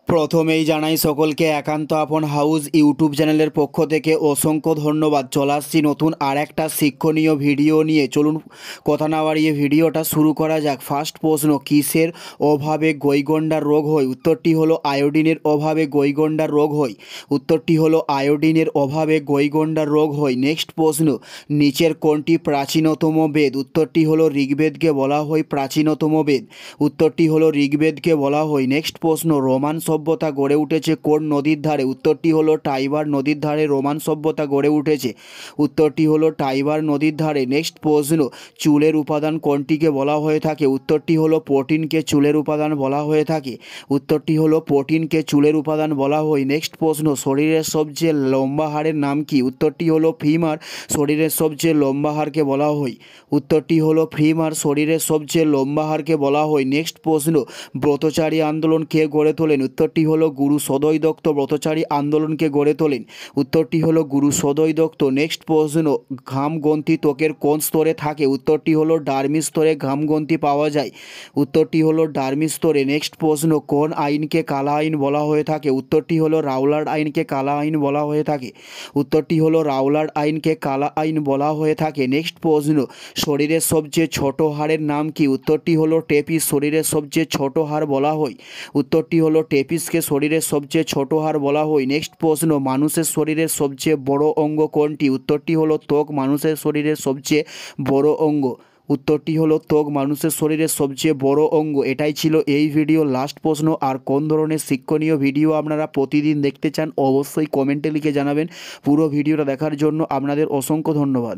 প্রথমেই জানাই সকলকে একান্ত আপন হাউস ইউটিউব চ্যানেলের পক্ষ থেকে অসংখ্য ধন্যবাদ। চলে আসছি নতুন আর একটা শিক্ষণীয় ভিডিও নিয়ে। চলুন কথা না বাড়িয়ে ভিডিওটা শুরু করা যাক। ফার্স্ট প্রশ্ন, কিসের অভাবে গৈগন্ডার রোগ হয়? উত্তরটি হলো আয়োডিনের অভাবে গৈগন্ডার রোগ হয়। উত্তরটি হলো আয়োডিনের অভাবে গৈগন্ডার রোগ হয়। নেক্সট প্রশ্ন, নিচের কোনটি প্রাচীনতম বেদ? উত্তরটি হলো ঋগ্বেদকে বলা হয় প্রাচীনতম বেদ। উত্তরটি হলো ঋগ্বেদকে বলা হয়। নেক্সট প্রশ্ন, রোমান সভ্যতা গড়ে উঠেছে কোন নদীর ধারে? উত্তরটি হলো টাইবার নদীর ধারে রোমান সভ্যতা গড়ে উঠেছে। উত্তরটি হলো টাইবার নদীর ধারে। নেক্সট প্রশ্ন, চুলের উপাদান কোনটিকে বলা হয়ে থাকে? উত্তরটি হলো প্রোটিনকে চুলের উপাদান বলা হয়ে থাকে। উত্তরটি হলো প্রোটিনকে চুলের উপাদান বলা হয়। নেক্সট প্রশ্ন, শরীরের সবচেয়ে লম্বা হাড়ের নাম কি? উত্তরটি হলো ফিমার। শরীরের সবচেয়ে লম্বা হাড়কে বলা হয়। উত্তরটি হলো ফিমার। শরীরের সবচেয়ে লম্বা হাড়কে বলা হয়। নেক্সট প্রশ্ন, ব্রতচারী আন্দোলন কে গড়ে তোলেন? উত্তরটি হলো গুরু সদয় দত্ত ব্রতচারী আন্দোলনকে গড়ে তোলেন। উত্তরটি হলো গুরু সদয় দত্ত। নেক্সট প্রশ্ন, ঘামগ্রন্থি ত্বকের কোন স্তরে থাকে? উত্তরটি হলো ডার্মি স্তরে ঘামগ্রন্থি পাওয়া যায়। উত্তরটি হলো ডার্মি স্তরে। নেক্সট প্রশ্ন, কোন আইনকে কালা আইন বলা হয়ে থাকে? উত্তরটি হলো রাওলাট আইনকে কালা আইন বলা হয়ে থাকে। উত্তরটি হলো রাওলাট আইনকে কালা আইন বলা হয়ে থাকে। নেক্সট প্রশ্ন, শরীরের সবচেয়ে ছোট হাড়ের নাম কি? উত্তরটি হলো টেপিস। শরীরের সবচেয়ে ছোট হাড় বলা হয়। উত্তরটি হলো টেপিসকে শরীরের সবচেয়ে ছোট হাড় বলা হয়। নেক্সট প্রশ্ন, মানুষের শরীরের সবচেয়ে বড় অঙ্গ কোনটি? উত্তরটি হলো ত্বক। মানুষের শরীরের সবচেয়ে বড় অঙ্গ। উত্তরটি হলো ত্বক মানুষের শরীরের সবচেয়ে বড় অঙ্গ। এটাই ছিল এই ভিডিও লাস্ট প্রশ্ন। আর কোন ধরনের শিক্ষণীয় ভিডিও আপনারা প্রতিদিন দেখতে চান অবশ্যই কমেন্টে লিখে জানাবেন। পুরো ভিডিওটা দেখার জন্য আপনাদের অসংখ্য ধন্যবাদ।